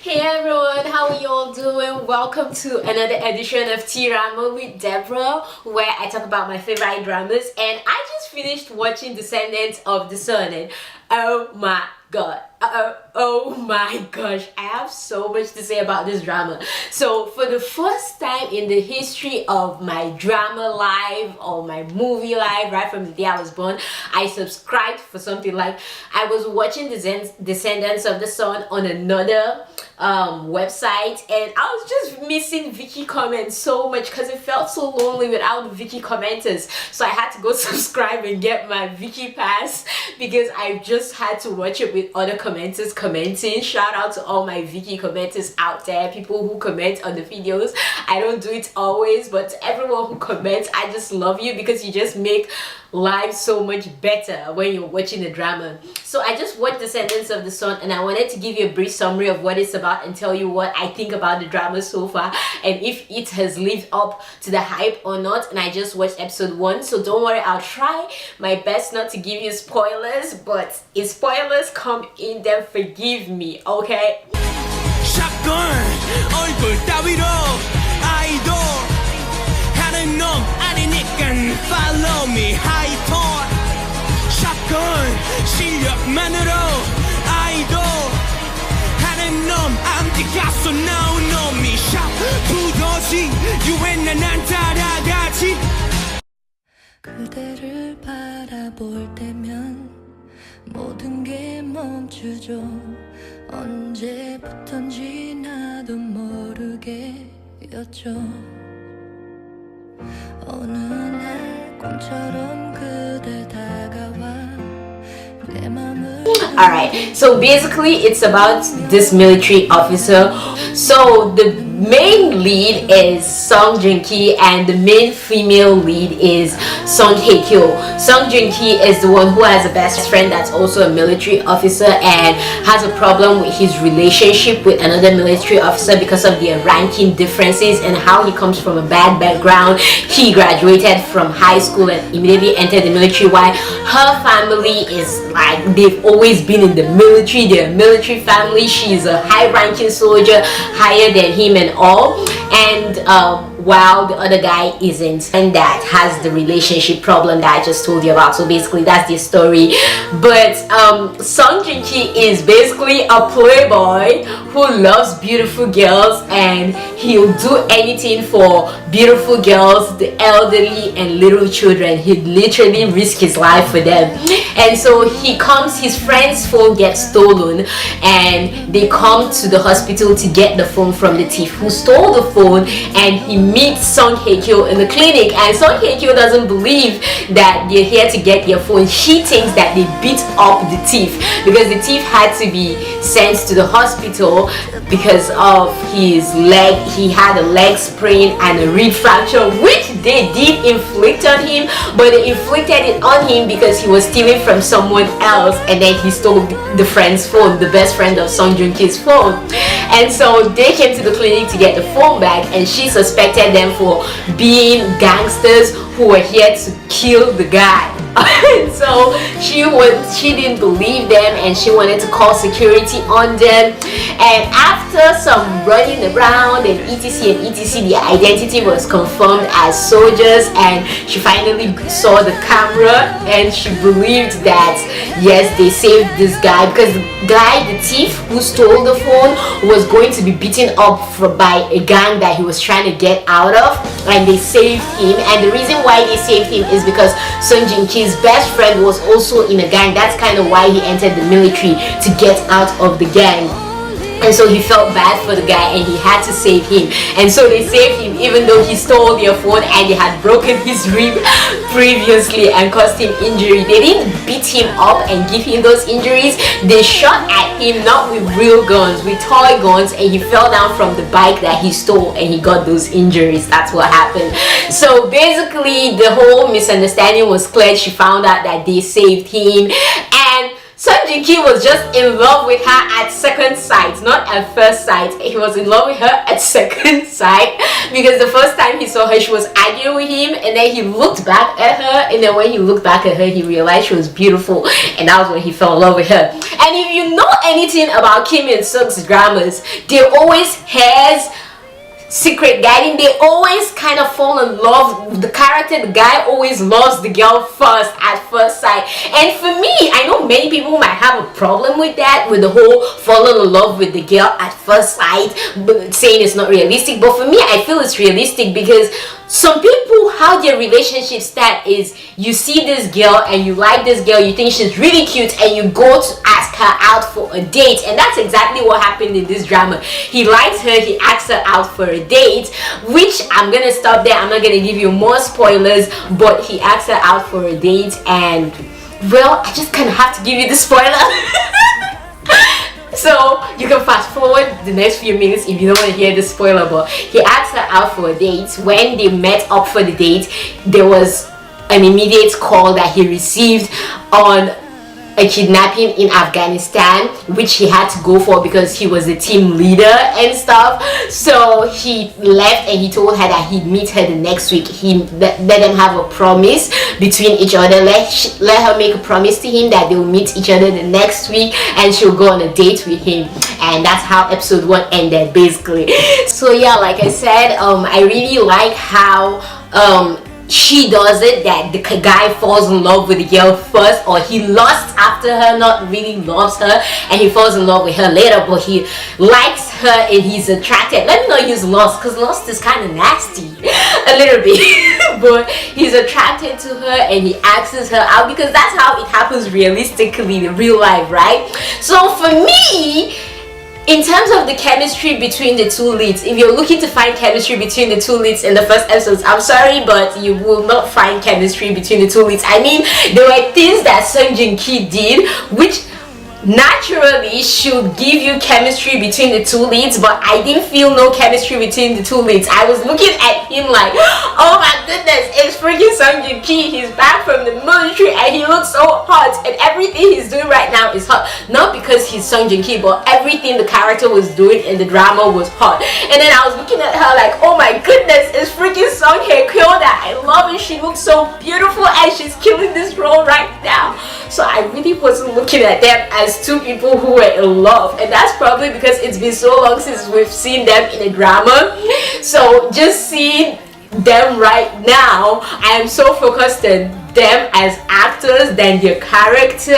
Hey everyone, how are you all doing? Welcome to another edition of TEARAMA with Deborah, where I talk about my favorite dramas. And I just finished watching Descendants of the Sun, and oh my god, oh my gosh, I have so much to say about this drama. So for the first time in the history of my drama life or my movie life, right from the day I was born, I subscribed for something like I was watching Descendants of the Sun on another website, and I was just missing Vicky comments so much because it felt so lonely without the Vicky commenters. So I had to go subscribe and get my Vicky pass because I just had to watch it with other commenters commenting. Shout out to all my Vicky commenters out there, people who comment on the videos. I don't do it always, but to everyone who comments, I just love you because you just make life so much better when you're watching the drama. So I just watched Descendants of the Sun, and I wanted to give you a brief summary of what it's about and tell you what I think about the drama so far and if it has lived up to the hype or not. And I just watched episode 1, so don't worry, I'll try my best not to give you spoilers, but if spoilers come in, then forgive me, okay? shotgun 얼굴 따위로 아이돌 하는 놈 아니니깐 follow me high tone shotgun 실력만으로 아이돌 하는 놈 암기 가서 나온 놈이 샵 두더지 유엔나 난 따라가지 그대를 바라볼 때면 모든 게 멈추죠. 언제부턴지 나도 모르게였죠. 어느 날 꿈처럼 그대 다가와 내 맘을. Alright, so basically it's about this military officer. So the main lead is Song Joong-ki and the main female lead is Song Hye-kyo. Song Joong-ki is the one who has a best friend that's also a military officer and has a problem with his relationship with another military officer because of their ranking differences and how he comes from a bad background. He graduated from high school and immediately entered the military, while her family is like they've always been in the military. They're a military family. She's a high-ranking soldier, higher than him and all, and while the other guy isn't, and that has the relationship problem that I just told you about. So basically that's the story. But Song Joong-ki is basically a playboy who loves beautiful girls, and he'll do anything for beautiful girls, the elderly and little children. He'd literally risk his life for them. And so he comes, his friend's phone gets stolen, and they come to the hospital to get the phone from the thief who stole the phone, and he meets Song Hye-kyo in the clinic, and Song Hye-kyo doesn't believe that they're here to get their phone. She thinks that they beat up the thief because the thief had to be sent to the hospital because of his leg. He had a leg sprain and a rib fracture, which they did inflict on him, but they inflicted it on him because he was stealing from someone else, and then he stole the friend's phone, the best friend of Song Joong-ki's phone. And so they came to the clinic to get the phone back, and she suspected them for being gangsters who were here to kill the guy. So she didn't believe them, and she wanted to call security on them. And after some running around and etc, their identity was confirmed as soldiers, and she finally saw the camera and she believed that yes, they saved this guy, because the guy, the thief who stole the phone, was going to be beaten up by a gang that he was trying to get out of, and they saved him. And the reason why they saved him is because Song Joong-ki's best friend was also in a gang. That's kind of why he entered the military, to get out of the gang. And so he felt bad for the guy and he had to save him. And so they saved him even though he stole their phone and they had broken his rib previously and caused him injury. They didn't beat him up and give him those injuries. They shot at him, not with real guns, with toy guns, and he fell down from the bike that he stole and he got those injuries. That's what happened. So basically the whole misunderstanding was cleared. She found out that they saved him, and Sung Jin Ki was just in love with her at second sight, not at first sight. He was in love with her at second sight because the first time he saw her, she was arguing with him, and then he looked back at her, and then when he looked back at her, he realized she was beautiful, and that was when he fell in love with her. And if you know anything about Kim and Sung's dramas, they always has secret guiding. They always kind of fall in love with the character. The guy always loves the girl first at first sight. And for me, I know many people might have a problem with that, with the whole falling in love with the girl at first sight, but saying it's not realistic. But for me, I feel it's realistic because some people, how their relationship start is you see this girl and you like this girl, you think she's really cute, and you go to ask her out for a date. And that's exactly what happened in this drama. He likes her, he asks her out for a date, which I'm gonna stop there. I'm not gonna give you more spoilers, but he asks her out for a date, and well, I just kind of have to give you the spoiler. So you can fast forward the next few minutes if you don't want to hear the spoiler. But he asked her out for a date. When they met up for the date, there was an immediate call that he received on a kidnapping in Afghanistan, which he had to go for because he was the team leader and stuff. So he left and he told her that he'd meet her the next week. He let them have a promise between each other. Let her make a promise to him that they'll meet each other the next week and she'll go on a date with him. And that's how episode 1 ended, basically. So yeah, like I said, I really like how she does it, that the guy falls in love with the girl first, or he lusts after her, not really loves her, and he falls in love with her later, but he likes her and he's attracted. Let me not use lust, because lust is kind of nasty a little bit. But he's attracted to her and he asks her out because that's how it happens realistically in real life, right? So for me, in terms of the chemistry between the two leads, if you're looking to find chemistry between the two leads in the first episodes, I'm sorry, but you will not find chemistry between the two leads. I mean, there were things that Sung Jin Ki did which naturally should give you chemistry between the two leads, but I didn't feel no chemistry between the two leads. I was looking at him like, oh my goodness, it's freaking Sung Jin Ki. He's back from the military and he looks so hot, and everything he's doing right now is hot. Not because he's Sung Jin Ki, but everything the character was doing in the drama was hot. And then I was looking at her like, oh my goodness, it's freaking Sung Hye Kyo that I love, and she looks so beautiful and she's killing this role right now. So I really wasn't looking at them as two people who were in love, and that's probably because it's been so long since we've seen them in a drama. So just seeing them right now, I am so focused on them as actors than their character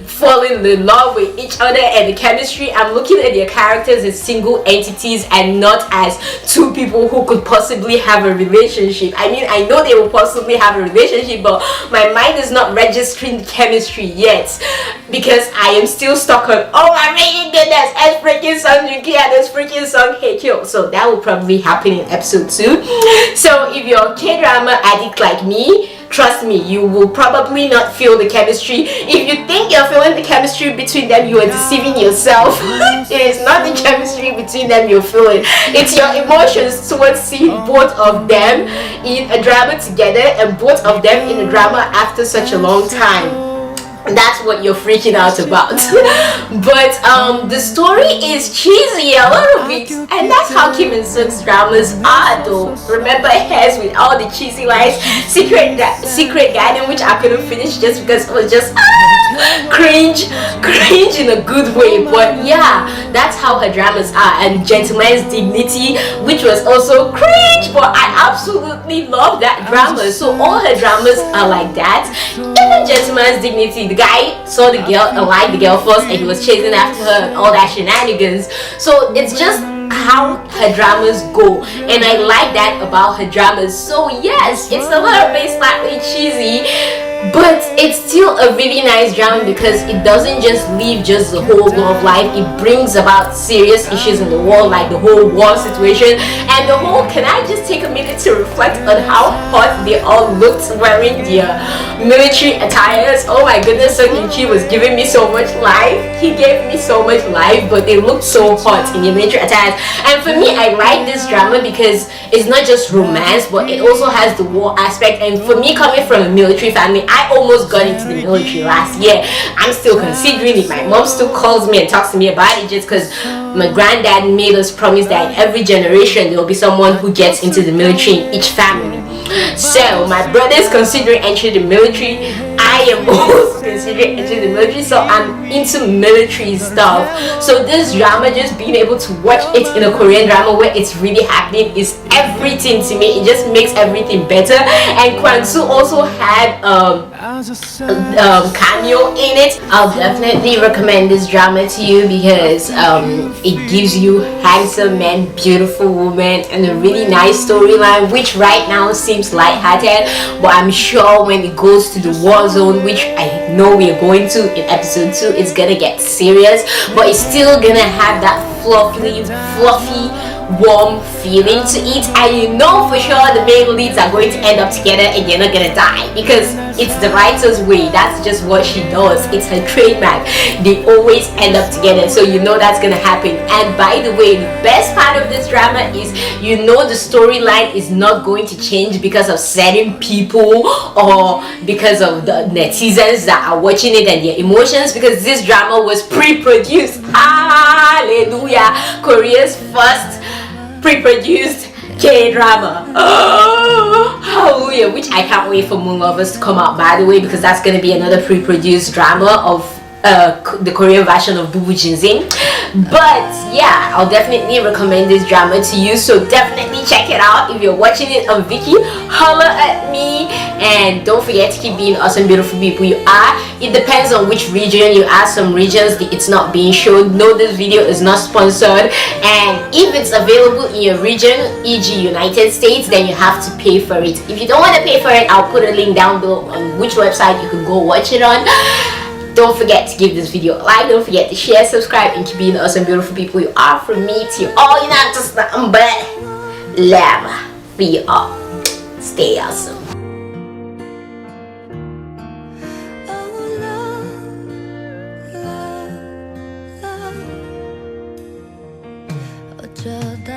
falling in love with each other and the chemistry. I'm looking at their characters as single entities and not as two people who could possibly have a relationship. I mean, I know they will possibly have a relationship, but my mind is not registering chemistry yet because I am still stuck on, oh my freaking goodness, it's freaking Sung Jin Ki and it's freaking Sung Hye Kyo. So that will probably happen in episode 2. So if you're a K-drama addict like me, trust me, you will probably not feel the chemistry. If you think you're feeling the chemistry between them, you are deceiving yourself. It is not the chemistry between them you're feeling. It's your emotions towards seeing both of them in a drama together and both of them in a drama after such a long time. That's what you're freaking out about. But the story is cheesy a little bit, and that's how Kim and Sung's dramas are though. Remember Hairs with all the cheesy lines, Secret Garden, which I couldn't finish just because it was just cringe in a good way. But yeah, that's how her dramas are. And Gentleman's Dignity, which was also cringe, but I absolutely love that drama. So all her dramas are like that. Even Gentleman's Dignity, the guy saw the girl and liked the girl first and he was chasing after her and all that shenanigans. So it's just how her dramas go, and I like that about her dramas. So yes, it's a little bit slightly cheesy, but it's still a really nice drama because it doesn't just leave just the whole love life. It brings about serious issues in the world, like the whole war situation and the whole, can I just take a minute to reflect on how hot they all looked wearing their military attires. Oh my goodness, Sung Jin Ki was giving me so much life. He gave me so much life, but they looked so hot in their military attires. And for me, I like this drama because it's not just romance, but it also has the war aspect. And for me, coming from a military family, I almost got into the military last year. I'm still considering it. My mom still calls me and talks to me about it just because my granddad made us promise that in every generation there will be someone who gets into the military in each family. So my brother is considering entering the military. I am also considering entering the military, so I'm into military stuff. So this drama, just being able to watch it in a Korean drama where it's really happening, is everything to me. It just makes everything better. And Kwang-soo also had cameo in it. I'll definitely recommend this drama to you because it gives you handsome men, beautiful women, and a really nice storyline, which right now seems lighthearted, but I'm sure when it goes to the war zone, which I know we are going to in episode 2, it's gonna get serious, but it's still gonna have that fluffy warm feeling to it. And you know for sure the main leads are going to end up together and they're not gonna die, because it's the writer's way. That's just what she does. It's her trademark. They always end up together, so you know that's gonna happen. And by the way, the best part of this drama is, you know, the storyline is not going to change because of certain people or because of the netizens that are watching it and their emotions, because this drama was pre-produced. Hallelujah! Korea's first pre-produced K-drama. Oh, hallelujah! Which I can't wait for Moon Lovers to come out, by the way, because that's going to be another pre-produced drama of the Korean version of Bubu Jinzin. But yeah, I'll definitely recommend this drama to you, so definitely check it out. If you're watching it on Viki, holla at me, and don't forget to keep being awesome, beautiful people you are. It depends on which region you are. Some regions it's not being shown. No, this video is not sponsored, and if it's available in your region, e.g. United States, then you have to pay for it. If you don't want to pay for it, I'll put a link down below on which website you can go watch it on. Don't forget to give this video a like. Don't forget to share, subscribe, and keep being the awesome, beautiful people you are. From me to you all, you're not just nothing but love. We all stay awesome. 어쩌다